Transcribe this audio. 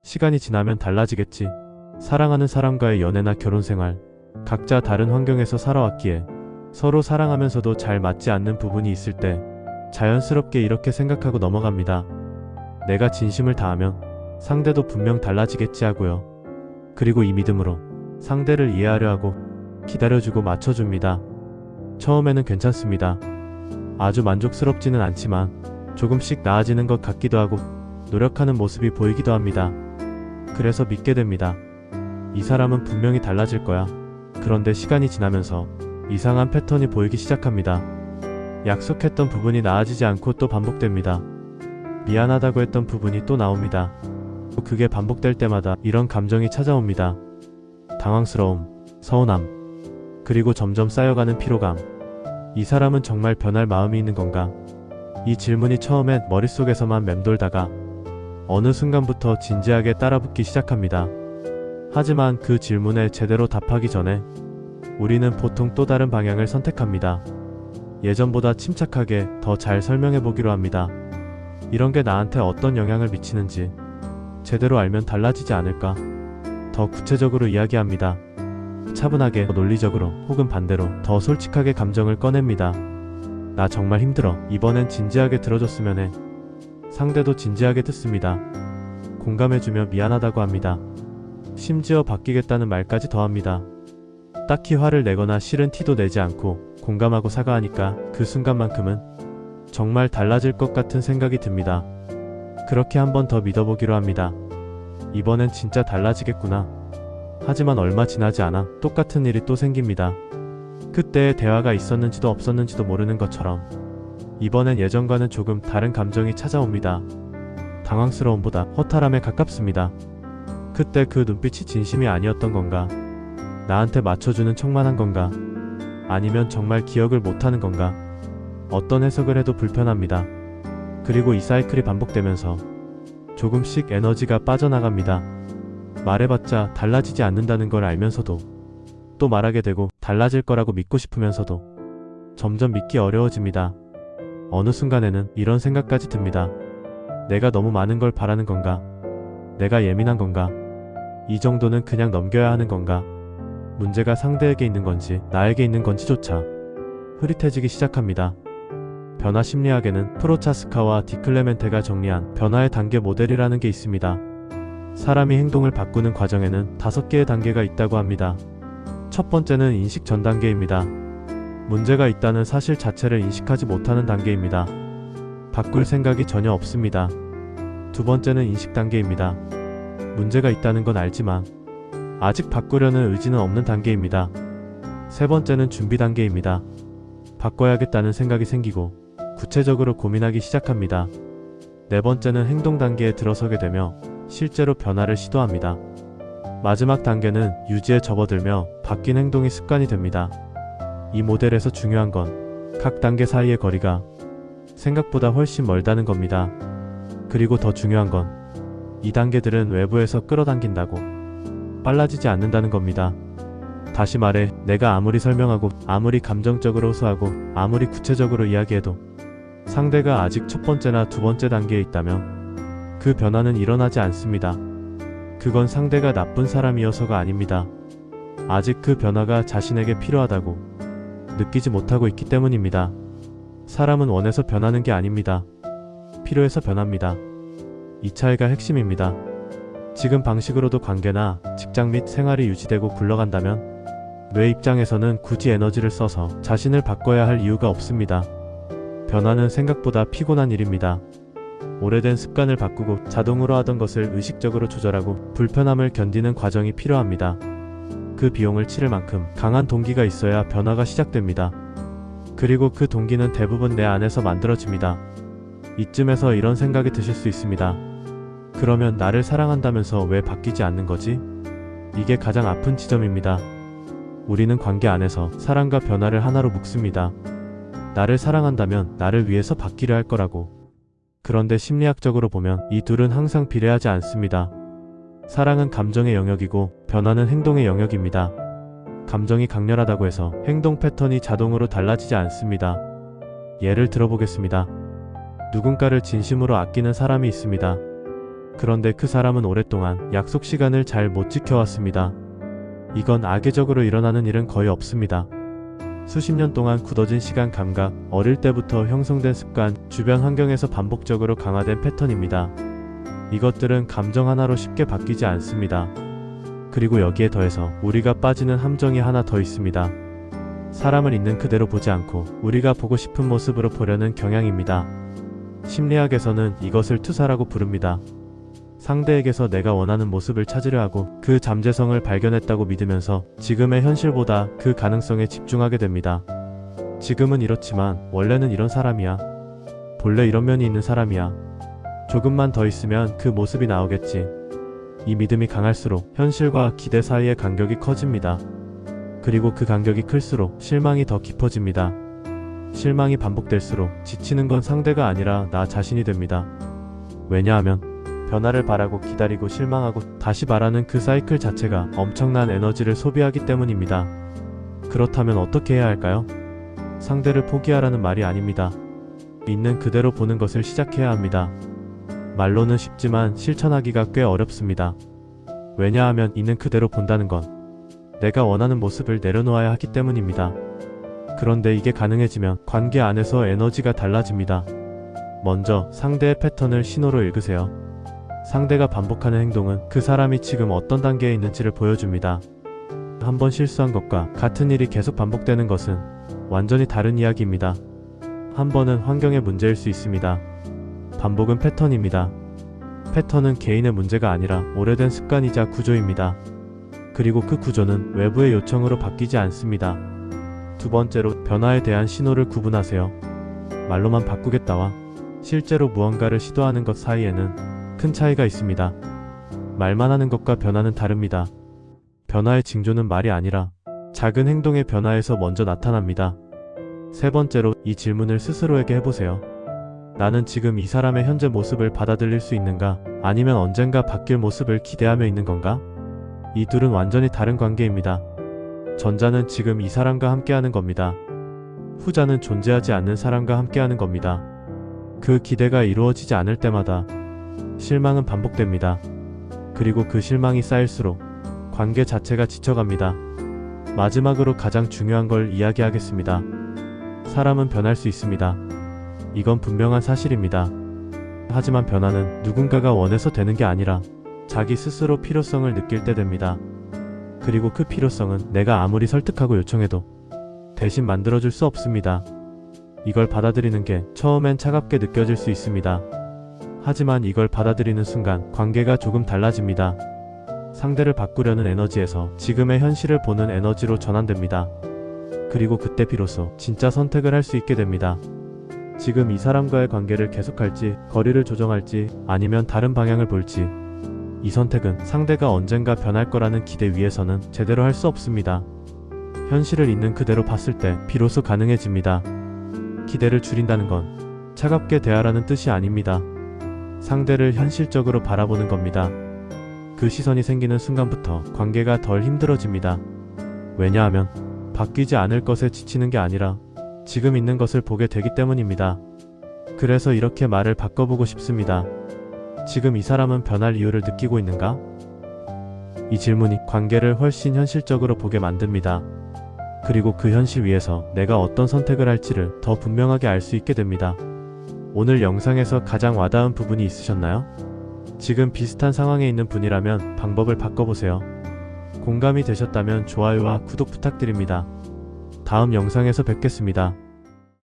시간이 지나면 달라지겠지. 사랑하는 사람과의 연애나 결혼생활, 각자 다른 환경에서 살아왔기에 서로 사랑하면서도 잘 맞지 않는 부분이 있을 때 자연스럽게 이렇게 생각하고 넘어갑니다. 내가 진심을 다하면 상대도 분명 달라지겠지 하고요. 그리고 이 믿음으로 상대를 이해하려 하고 기다려주고 맞춰줍니다. 처음에는 괜찮습니다. 아주 만족스럽지는 않지만 조금씩 나아지는 것 같기도 하고 노력하는 모습이 보이기도 합니다. 그래서 믿게 됩니다. 이 사람은 분명히 달라질 거야. 그런데 시간이 지나면서 이상한 패턴이 보이기 시작합니다. 약속했던 부분이 나아지지 않고 또 반복됩니다. 미안하다고 했던 부분이 또 나옵니다. 그게 반복될 때마다 이런 감정이 찾아옵니다. 당황스러움, 서운함, 그리고 점점 쌓여가는 피로감. 이 사람은 정말 변할 마음이 있는 건가? 이 질문이 처음엔 머릿속에서만 맴돌다가 어느 순간부터 진지하게 따라붙기 시작합니다. 하지만 그 질문에 제대로 답하기 전에 우리는 보통 또 다른 방향을 선택합니다. 예전보다 침착하게 더 잘 설명해 보기로 합니다. 이런 게 나한테 어떤 영향을 미치는지 제대로 알면 달라지지 않을까? 더 구체적으로 이야기합니다. 차분하게, 논리적으로, 혹은 반대로 더 솔직하게 감정을 꺼냅니다. 나 정말 힘들어. 이번엔 진지하게 들어줬으면 해. 상대도 진지하게 듣습니다. 공감해주며 미안하다고 합니다. 심지어 바뀌겠다는 말까지 더합니다. 딱히 화를 내거나 싫은 티도 내지 않고 공감하고 사과하니까 그 순간만큼은 정말 달라질 것 같은 생각이 듭니다. 그렇게 한 번 더 믿어보기로 합니다. 이번엔 진짜 달라지겠구나. 하지만 얼마 지나지 않아 똑같은 일이 또 생깁니다. 그때의 대화가 있었는지도 없었는지도 모르는 것처럼 이번엔 예전과는 조금 다른 감정이 찾아옵니다. 당황스러움보다 허탈함에 가깝습니다. 그때 그 눈빛이 진심이 아니었던 건가? 나한테 맞춰주는 척만 한 건가? 아니면 정말 기억을 못하는 건가? 어떤 해석을 해도 불편합니다. 그리고 이 사이클이 반복되면서 조금씩 에너지가 빠져나갑니다. 말해봤자 달라지지 않는다는 걸 알면서도 또 말하게 되고 달라질 거라고 믿고 싶으면서도 점점 믿기 어려워집니다. 어느 순간에는 이런 생각까지 듭니다. 내가 너무 많은 걸 바라는 건가? 내가 예민한 건가? 이 정도는 그냥 넘겨야 하는 건가? 문제가 상대에게 있는 건지 나에게 있는 건지조차 흐릿해지기 시작합니다. 변화 심리학에는 프로차스카와 디클레멘테가 정리한 변화의 단계 모델이라는 게 있습니다. 사람이 행동을 바꾸는 과정에는 5개의 단계가 있다고 합니다. 첫 번째는 인식 전 단계입니다. 문제가 있다는 사실 자체를 인식하지 못하는 단계입니다. 바꿀 생각이 전혀 없습니다. 두 번째는 인식 단계입니다. 문제가 있다는 건 알지만 아직 바꾸려는 의지는 없는 단계입니다. 세 번째는 준비 단계입니다. 바꿔야겠다는 생각이 생기고 구체적으로 고민하기 시작합니다. 네 번째는 행동 단계에 들어서게 되며 실제로 변화를 시도합니다. 마지막 단계는 유지에 접어들며 바뀐 행동이 습관이 됩니다. 이 모델에서 중요한 건 각 단계 사이의 거리가 생각보다 훨씬 멀다는 겁니다. 그리고 더 중요한 건 이 단계들은 외부에서 끌어당긴다고 빨라지지 않는다는 겁니다. 다시 말해, 내가 아무리 설명하고 아무리 감정적으로 호소하고 아무리 구체적으로 이야기해도 상대가 아직 첫 번째나 두 번째 단계에 있다면 그 변화는 일어나지 않습니다. 그건 상대가 나쁜 사람이어서가 아닙니다. 아직 그 변화가 자신에게 필요하다고 느끼지 못하고 있기 때문입니다. 사람은 원해서 변하는 게 아닙니다. 필요해서 변합니다. 이 차이가 핵심입니다. 지금 방식으로도 관계나 직장 및 생활이 유지되고 굴러간다면 뇌 입장에서는 굳이 에너지를 써서 자신을 바꿔야 할 이유가 없습니다. 변화는 생각보다 피곤한 일입니다. 오래된 습관을 바꾸고 자동으로 하던 것을 의식적으로 조절하고 불편함을 견디는 과정이 필요합니다. 그 비용을 치를 만큼 강한 동기가 있어야 변화가 시작됩니다. 그리고 그 동기는 대부분 내 안에서 만들어집니다. 이쯤에서 이런 생각이 드실 수 있습니다. 그러면 나를 사랑한다면서 왜 바뀌지 않는 거지? 이게 가장 아픈 지점입니다. 우리는 관계 안에서 사랑과 변화를 하나로 묶습니다. 나를 사랑한다면 나를 위해서 바뀌려 할 거라고. 그런데 심리학적으로 보면 이 둘은 항상 비례하지 않습니다. 사랑은 감정의 영역이고 변화는 행동의 영역입니다. 감정이 강렬하다고 해서 행동 패턴이 자동으로 달라지지 않습니다. 예를 들어보겠습니다. 누군가를 진심으로 아끼는 사람이 있습니다. 그런데 그 사람은 오랫동안 약속 시간을 잘 못 지켜왔습니다. 이건 악의적으로 일어나는 일은 거의 없습니다. 수십 년 동안 굳어진 시간 감각, 어릴 때부터 형성된 습관, 주변 환경에서 반복적으로 강화된 패턴입니다. 이것들은 감정 하나로 쉽게 바뀌지 않습니다. 그리고 여기에 더해서 우리가 빠지는 함정이 하나 더 있습니다. 사람을 있는 그대로 보지 않고 우리가 보고 싶은 모습으로 보려는 경향입니다. 심리학에서는 이것을 투사라고 부릅니다. 상대에게서 내가 원하는 모습을 찾으려 하고 그 잠재성을 발견했다고 믿으면서 지금의 현실보다 그 가능성에 집중하게 됩니다. 지금은 이렇지만 원래는 이런 사람이야. 본래 이런 면이 있는 사람이야. 조금만 더 있으면 그 모습이 나오겠지. 이 믿음이 강할수록 현실과 기대 사이의 간격이 커집니다. 그리고 그 간격이 클수록 실망이 더 깊어집니다. 실망이 반복될수록 지치는 건 상대가 아니라 나 자신이 됩니다. 왜냐하면 변화를 바라고 기다리고 실망하고 다시 바라는 그 사이클 자체가 엄청난 에너지를 소비하기 때문입니다. 그렇다면 어떻게 해야 할까요? 상대를 포기하라는 말이 아닙니다. 있는 그대로 보는 것을 시작해야 합니다. 말로는 쉽지만 실천하기가 꽤 어렵습니다. 왜냐하면 있는 그대로 본다는 건 내가 원하는 모습을 내려놓아야 하기 때문입니다. 그런데 이게 가능해지면 관계 안에서 에너지가 달라집니다. 먼저 상대의 패턴을 신호로 읽으세요. 상대가 반복하는 행동은 그 사람이 지금 어떤 단계에 있는지를 보여줍니다. 한 번 실수한 것과 같은 일이 계속 반복되는 것은 완전히 다른 이야기입니다. 한 번은 환경의 문제일 수 있습니다. 반복은 패턴입니다. 패턴은 개인의 문제가 아니라 오래된 습관이자 구조입니다. 그리고 그 구조는 외부의 요청으로 바뀌지 않습니다. 두 번째로 변화에 대한 신호를 구분하세요. 말로만 바꾸겠다와 실제로 무언가를 시도하는 것 사이에는 큰 차이가 있습니다. 말만 하는 것과 변화는 다릅니다. 변화의 징조는 말이 아니라 작은 행동의 변화에서 먼저 나타납니다. 세 번째로 이 질문을 스스로에게 해보세요. 나는 지금 이 사람의 현재 모습을 받아들일 수 있는가? 아니면 언젠가 바뀔 모습을 기대하며 있는 건가? 이 둘은 완전히 다른 관계입니다. 전자는 지금 이 사람과 함께하는 겁니다. 후자는 존재하지 않는 사람과 함께하는 겁니다. 그 기대가 이루어지지 않을 때마다 실망은 반복됩니다. 그리고 그 실망이 쌓일수록 관계 자체가 지쳐갑니다. 마지막으로 가장 중요한 걸 이야기하겠습니다. 사람은 변할 수 있습니다. 이건 분명한 사실입니다. 하지만 변화는 누군가가 원해서 되는 게 아니라 자기 스스로 필요성을 느낄 때 됩니다. 그리고 그 필요성은 내가 아무리 설득하고 요청해도 대신 만들어줄 수 없습니다. 이걸 받아들이는 게 처음엔 차갑게 느껴질 수 있습니다. 하지만 이걸 받아들이는 순간 관계가 조금 달라집니다. 상대를 바꾸려는 에너지에서 지금의 현실을 보는 에너지로 전환됩니다. 그리고 그때 비로소 진짜 선택을 할 수 있게 됩니다. 지금 이 사람과의 관계를 계속할지, 거리를 조정할지, 아니면 다른 방향을 볼지. 이 선택은 상대가 언젠가 변할 거라는 기대 위에서는 제대로 할 수 없습니다. 현실을 있는 그대로 봤을 때 비로소 가능해집니다. 기대를 줄인다는 건 차갑게 대하라는 뜻이 아닙니다. 상대를 현실적으로 바라보는 겁니다. 그 시선이 생기는 순간부터 관계가 덜 힘들어집니다. 왜냐하면 바뀌지 않을 것에 지치는 게 아니라 지금 있는 것을 보게 되기 때문입니다. 그래서 이렇게 말을 바꿔보고 싶습니다. 지금 이 사람은 변할 이유를 느끼고 있는가? 이 질문이 관계를 훨씬 현실적으로 보게 만듭니다. 그리고 그 현실 위에서 내가 어떤 선택을 할지를 더 분명하게 알 수 있게 됩니다. 오늘 영상에서 가장 와닿은 부분이 있으셨나요? 지금 비슷한 상황에 있는 분이라면 방법을 바꿔보세요. 공감이 되셨다면 좋아요와 구독 부탁드립니다. 다음 영상에서 뵙겠습니다.